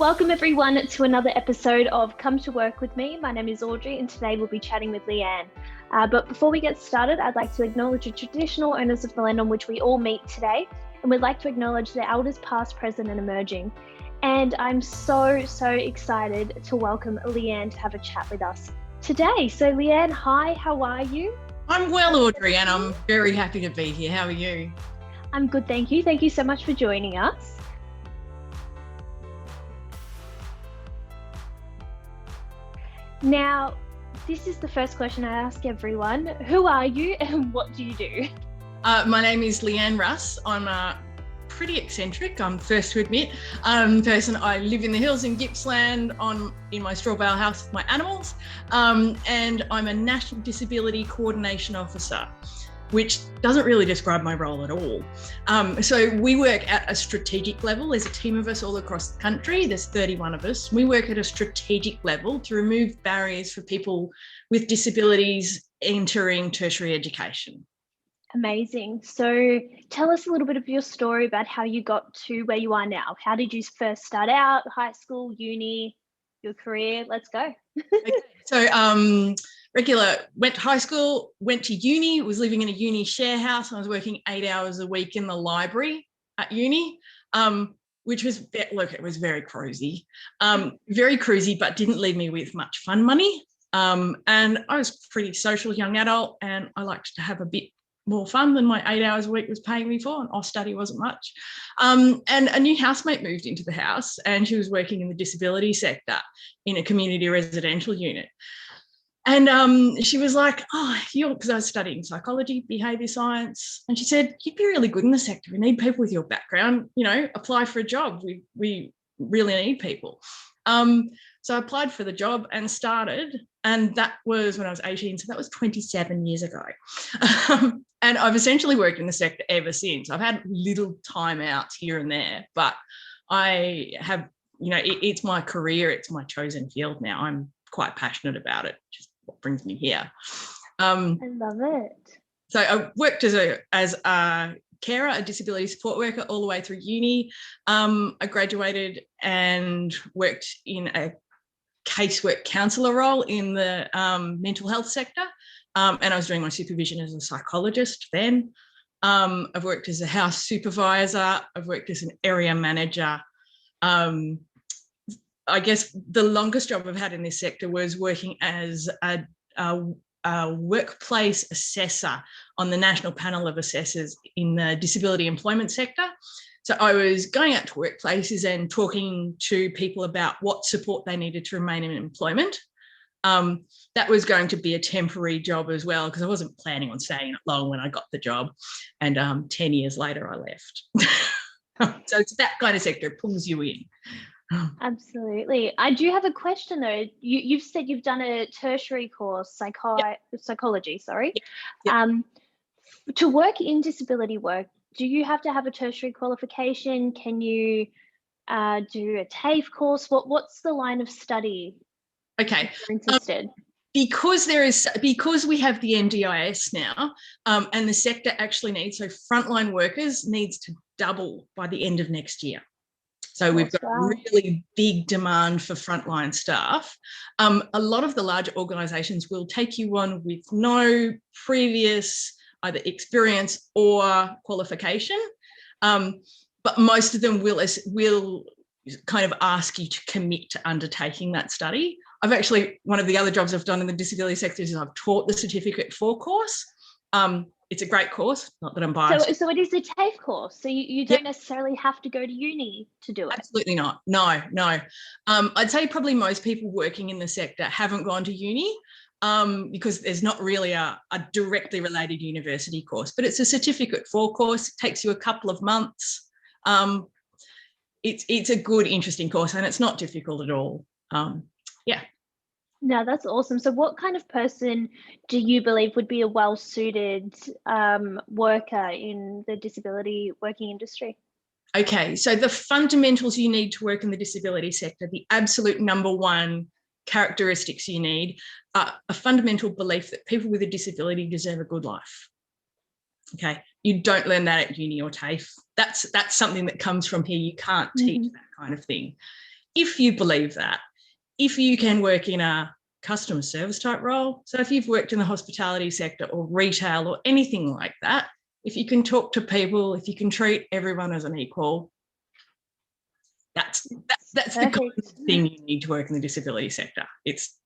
Welcome everyone to another episode of Come to Work with Me. My name is Audrey and today we'll be chatting with Leanne. But before we get started, I'd like to acknowledge the traditional owners of the land on which we all meet today. And we'd like to acknowledge the elders past, present and emerging. And I'm so excited to welcome Leanne to have a chat with us today. So Leanne, hi, how are you? I'm well, Audrey, and I'm very happy to be here. How are you? I'm good, thank you. Thank you so much for joining us. Now, this is the first question I ask everyone. Who are you and what do you do? My name is Leanne Russ. I'm pretty eccentric, I'm first to admit, person. I live in the hills in Gippsland in my straw bale house with my animals, and I'm a National Disability Coordination Officer, which doesn't really describe my role at all. So we work at a strategic level. There's a team of us all across the country. There's 31 of us. We work at a strategic level to remove barriers for people with disabilities entering tertiary education. Amazing. So tell us a little bit of your story about how you got to where you are now. How did you first start out, high school, uni, your career? Let's go. Okay. So went to high school, went to uni, was living in a uni share house. I was working 8 hours a week in the library at uni, which was, look, it was very cruisy, but didn't leave me with much fun money. And I was a pretty social young adult and I liked to have a bit more fun than my 8 hours a week was paying me for, and off study wasn't much. And a new housemate moved into the house and she was working in the disability sector in a community residential unit. And she was like, because I was studying psychology, behaviour science. And she said, you'd be really good in the sector. We need people with your background, apply for a job. We really need people. So I applied for the job and started. And that was when I was 18. So that was 27 years ago. And I've essentially worked in the sector ever since. I've had little time outs here and there, but I have, it's my career. It's my chosen field now. I'm quite passionate about it. Just what brings me here. I love it. So I worked as a carer, a disability support worker all the way through uni. I graduated and worked in a casework counsellor role in the mental health sector. And I was doing my supervision as a psychologist then. I've worked as a house supervisor. I've worked as an area manager. I guess the longest job I've had in this sector was working as a workplace assessor on the national panel of assessors in the disability employment sector. So I was going out to workplaces and talking to people about what support they needed to remain in employment. That was going to be a temporary job as well, because I wasn't planning on staying long when I got the job. And 10 years later, I left. So it's that kind of sector, it pulls you in. Absolutely. I do have a question though. You've said you've done a tertiary course, psychology, sorry. Yep. To work in disability work, do you have to have a tertiary qualification? Can you do a TAFE course? What's the line of study? Okay. If you're interested. Because we have the NDIS now, and the sector actually needs, so frontline workers needs to double by the end of next year. So we've got really big demand for frontline staff. A lot of the larger organisations will take you on with no previous either experience or qualification, but most of them will kind of ask you to commit to undertaking that study. One of the other jobs I've done in the disability sector is I've taught the Certificate 4 course. It's a great course, not that I'm biased. So it is a TAFE course, so you don't necessarily have to go to uni to do it? Absolutely not, no. I'd say probably most people working in the sector haven't gone to uni because there's not really a directly related university course, but it's a Certificate 4 course. It takes you a couple of months. It's a good, interesting course and it's not difficult at all. No, that's awesome. So what kind of person do you believe would be a well-suited worker in the disability working industry? Okay, so the fundamentals you need to work in the disability sector, the absolute number one characteristics you need are a fundamental belief that people with a disability deserve a good life. Okay, you don't learn that at uni or TAFE. That's something that comes from here. You can't teach that kind of thing. if you believe that, if you can work in a customer service type role, so if you've worked in the hospitality sector or retail or anything like that, if you can talk to people, if you can treat everyone as an equal, that's the kind of thing you need to work in the disability sector. It's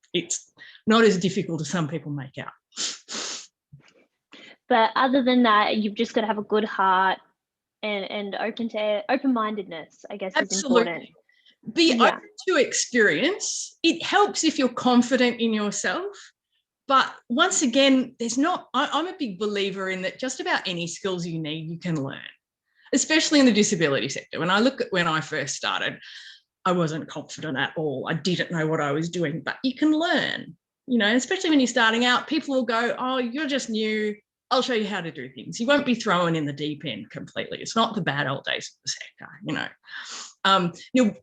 not as difficult as some people make out. But other than that, you've just got to have a good heart and open-mindedness, I guess. Absolutely. Is important. Be open to experience. It helps if you're confident in yourself. But once again, I'm a big believer in that just about any skills you need, you can learn, especially in the disability sector. When I look at when I first started, I wasn't confident at all. I didn't know what I was doing, but you can learn, especially when you're starting out. People will go, oh, you're just new. I'll show you how to do things. You won't be thrown in the deep end completely. It's not the bad old days of the sector,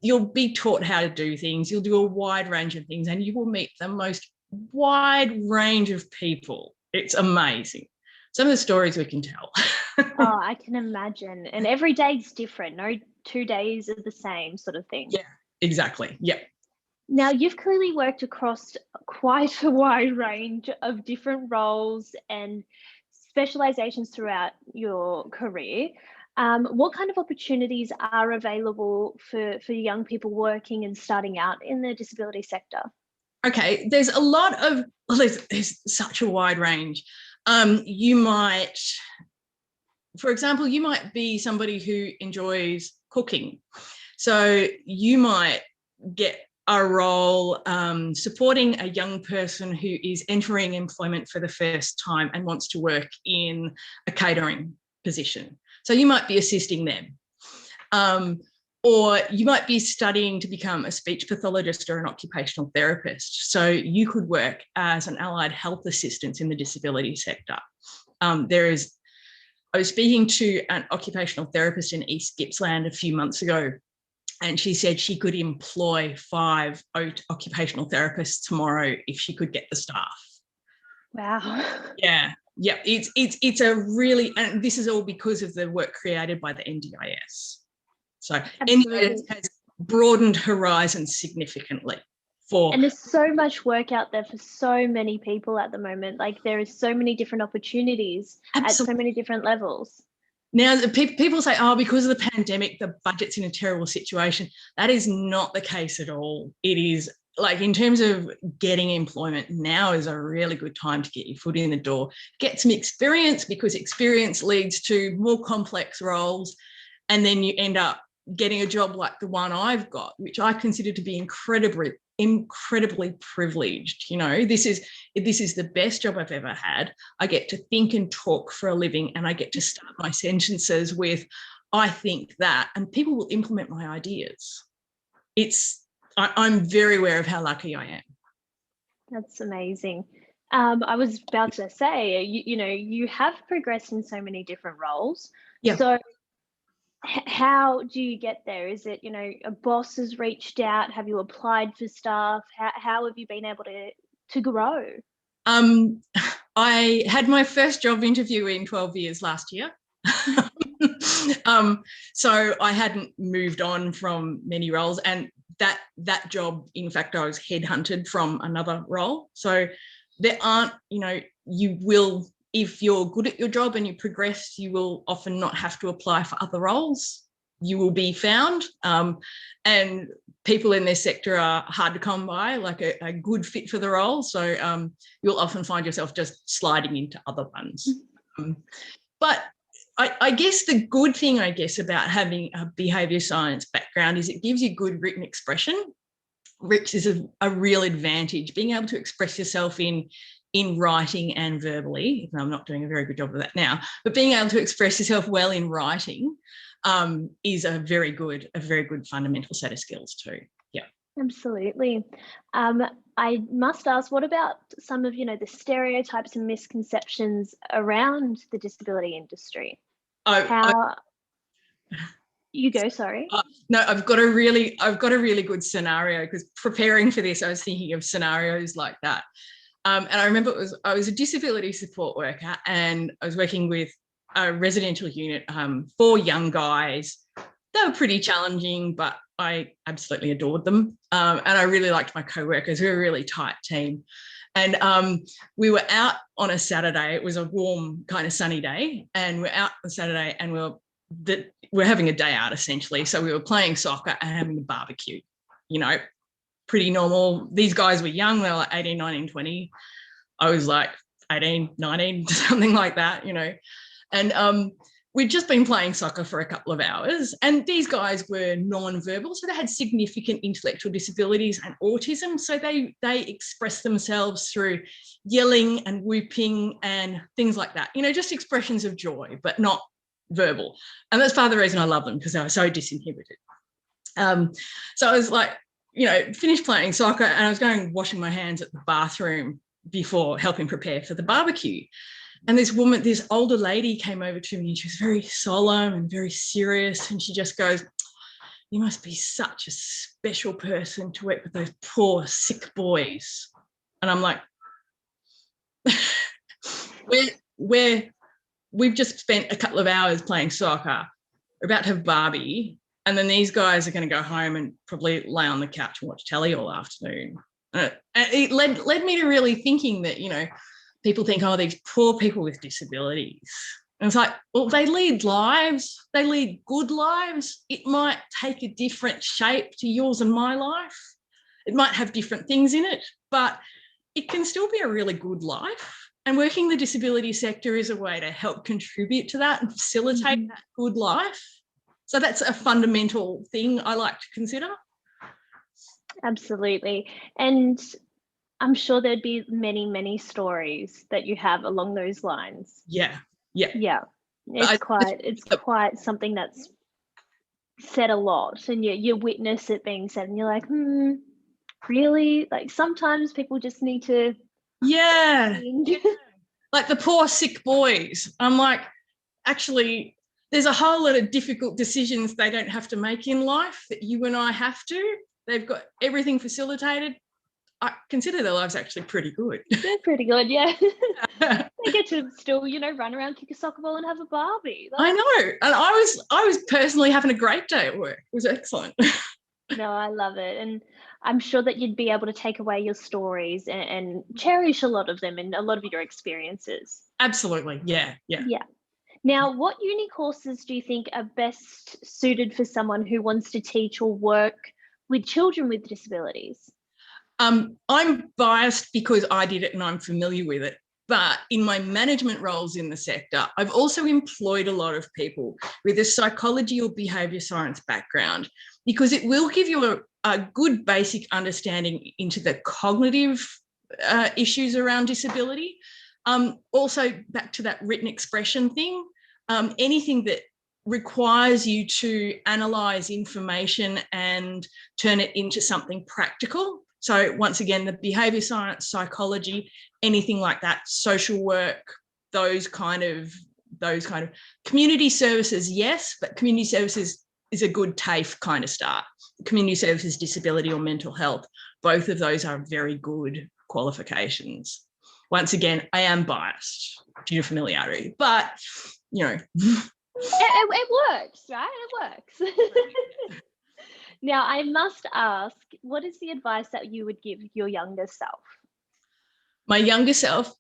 You'll be taught how to do things. You'll do a wide range of things and you will meet the most wide range of people. It's amazing. Some of the stories we can tell. Oh, I can imagine. And every day is different. No 2 days are the same, sort of thing. Yeah, exactly. Yeah. Now, you've clearly worked across quite a wide range of different roles and specializations throughout your career. What kind of opportunities are available for young people working and starting out in the disability sector? Okay, there's such a wide range. For example, you might be somebody who enjoys cooking. So you might get a role supporting a young person who is entering employment for the first time and wants to work in a catering position. So you might be assisting them. Or you might be studying to become a speech pathologist or an occupational therapist. So you could work as an allied health assistant in the disability sector. I was speaking to an occupational therapist in East Gippsland a few months ago, and she said she could employ 5 occupational therapists tomorrow if she could get the staff. Wow. Yeah. It's a really, and this is all because of the work created by the NDIS. So NDIS has broadened horizons significantly. And there's so much work out there for so many people at the moment. Like there is so many different opportunities at so many different levels. Now, people say, oh, because of the pandemic, the budget's in a terrible situation. That is not the case at all. It is like in terms of getting employment, now is a really good time to get your foot in the door, get some experience, because experience leads to more complex roles. And then you end up getting a job like the one I've got, which I consider to be incredibly privileged. This is the best job I've ever had. I get to think and talk for a living, and I get to start my sentences with, I think that, and people will implement my ideas. I'm very aware of how lucky I am. That's amazing. I was about to say, you have progressed in so many different roles. Yeah. So how do you get there? Is it, a boss has reached out? Have you applied for stuff? How have you been able to grow? I had my first job interview in 12 years last year. So I hadn't moved on from many roles, and that job, in fact, I was headhunted from another role. So there aren't, you will, if you're good at your job and you progress, you will often not have to apply for other roles. You will be found. And people in this sector are hard to come by, like a good fit for the role. So you'll often find yourself just sliding into other ones. But I guess the good thing, about having a behaviour science background is it gives you good written expression, which is a real advantage. Being able to express yourself in writing and verbally, even though I'm not doing a very good job of that now, but being able to express yourself well in writing is a very good fundamental set of skills too. Yeah. Absolutely. I must ask, what about some of, the stereotypes and misconceptions around the disability industry? You go, sorry. No, I've got a really good scenario, because preparing for this, I was thinking of scenarios like that. And I remember I was a disability support worker, and I was working with a residential unit, 4 young guys. They were pretty challenging, but I absolutely adored them. And I really liked my co-workers. We were a really tight team. And we were out on a Saturday. It was a warm, kind of sunny day. And we're out on Saturday and we're having a day out, essentially. So we were playing soccer and having a barbecue, you know, pretty normal. These guys were young. They were like 18, 19, 20. I was like 18, 19, something like that, you know. And we'd just been playing soccer for a couple of hours, and these guys were non-verbal, so they had significant intellectual disabilities and autism. So they expressed themselves through yelling and whooping and things like that, you know, just expressions of joy, but not verbal. And that's part of the reason I love them, because they were so disinhibited. So I was like, you know, finished playing soccer, and I was going washing my hands at the bathroom before helping prepare for the barbecue. And this woman, this older lady came over to me, and she was very solemn and very serious. And she just goes, "You must be such a special person to work with those poor, sick boys." And I'm like, we've just spent a couple of hours playing soccer. We're about to have Barbie. And then these guys are going to go home and probably lay on the couch and watch telly all afternoon. And it led me to really thinking that, you know, people think, oh, these poor people with disabilities. And it's like, well, they lead lives. They lead good lives. It might take a different shape to yours and my life. It might have different things in it, but it can still be a really good life. And working in the disability sector is a way to help contribute to that and facilitate that good life. So that's a fundamental thing I like to consider. Absolutely. And I'm sure there'd be many, many stories that you have along those lines. Yeah. It's quite something that's said a lot, and you witness it being said, and you're like, really? Like, sometimes people just need to. Yeah. Like the poor sick boys. I'm like, actually, there's a whole lot of difficult decisions they don't have to make in life that you and I have to. They've got everything facilitated. I consider their lives actually pretty good. They're pretty good, yeah. They get to still, you know, run around, kick a soccer ball, and have a Barbie. I know, and I was personally having a great day at work. It was excellent. No, I love it, and I'm sure that you'd be able to take away your stories and cherish a lot of them and a lot of your experiences. Absolutely, yeah. Now, what uni courses do you think are best suited for someone who wants to teach or work with children with disabilities? I'm biased because I did it and I'm familiar with it. But in my management roles in the sector, I've also employed a lot of people with a psychology or behaviour science background, because it will give you a good basic understanding into the cognitive issues around disability. Also, back to that written expression thing, anything that requires you to analyse information and turn it into something practical. So once again, the behaviour science, psychology, anything like that, social work, those kind of community services, yes, but community services is a good TAFE kind of start. Community services, disability or mental health, both of those are very good qualifications. Once again, I am biased due to familiarity, but, you know. It works, right? It works. Now, I must ask, what is the advice that you would give your younger self? My younger self,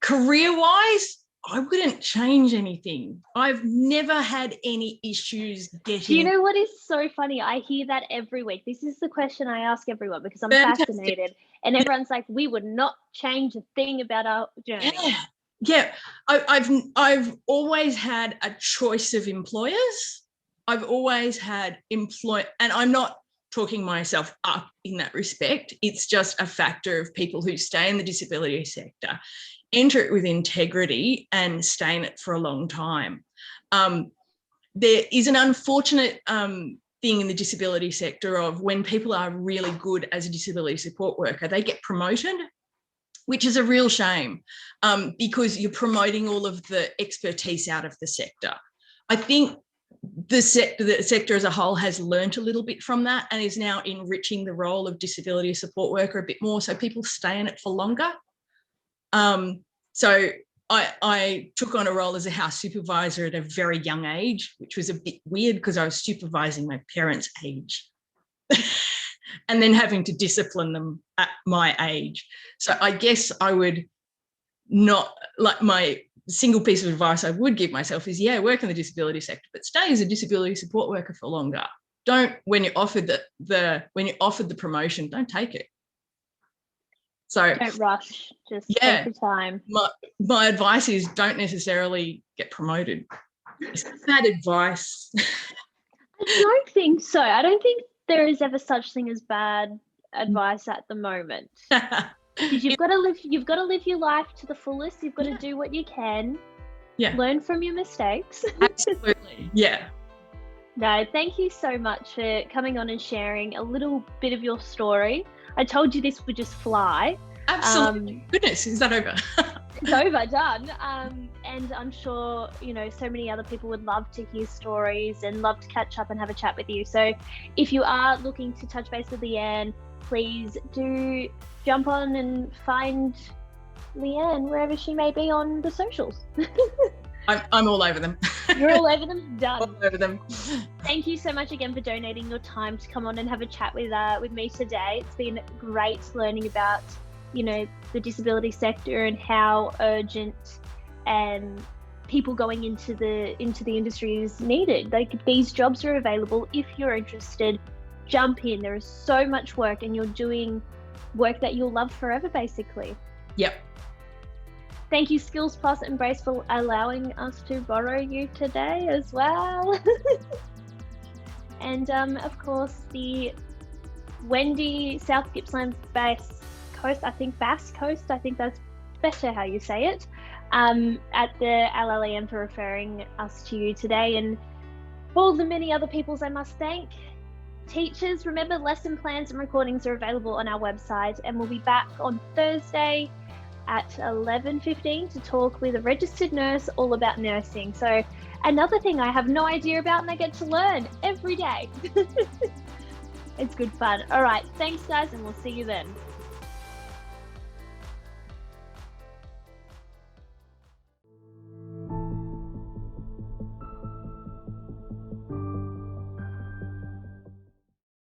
career-wise, I wouldn't change anything. I've never had any issues getting. Do you know what is so funny? I hear that every week. This is the question I ask everyone because I'm fascinated. And everyone's like, we would not change a thing about our journey. Yeah. I've always had a choice of employers. I've always had and I'm not talking myself up in that respect. It's just a factor of people who stay in the disability sector, enter it with integrity and stay in it for a long time. There is an unfortunate thing in the disability sector of when people are really good as a disability support worker, they get promoted, which is a real shame, because you're promoting all of the expertise out of the sector. I think the sector as a whole has learnt a little bit from that and is now enriching the role of disability support worker a bit more, so people stay in it for longer. So I took on a role as a house supervisor at a very young age, which was a bit weird because I was supervising my parents' age and then having to discipline them at my age. So I guess I would not, like, my single piece of advice I would give myself is, work in the disability sector, but stay as a disability support worker for longer. Don't, when you're offered the promotion, don't take it. So don't rush, just take your time. My advice is, don't necessarily get promoted. Is that advice? I don't think so. I don't think there is ever such thing as bad advice at the moment. You've got to live your life to the fullest. You've got to do what you can. Yeah. Learn from your mistakes. Absolutely. Yeah. No, thank you so much for coming on and sharing a little bit of your story. I told you this would just fly. Absolutely. Goodness, is that over? It's over, done. And I'm sure, so many other people would love to hear stories and love to catch up and have a chat with you. So if you are looking to touch base with Leanne, please do jump on and find Leanne wherever she may be on the socials. I'm all over them. You're all over them? Done. All over them. Thank you so much again for donating your time to come on and have a chat with me today. It's been great learning about, the disability sector and how urgent and people going into the industry is needed. Like, these jobs are available. If you're interested, jump in. There is so much work, and you're doing work that you'll love forever, basically. Yep. Thank you, Skills Plus Embrace, for allowing us to borrow you today as well. And of course, the Wendy South Gippsland Bass Coast, Bass Coast, I think that's better how you say it, at the LLEM for referring us to you today, and all the many other peoples I must thank. Teachers, remember, lesson plans and recordings are available on our website, and we'll be back on Thursday at 11:15 to talk with a registered nurse all about nursing. So another thing I have no idea about, and I get to learn every day. It's good fun. All right, thanks guys, and we'll see you then.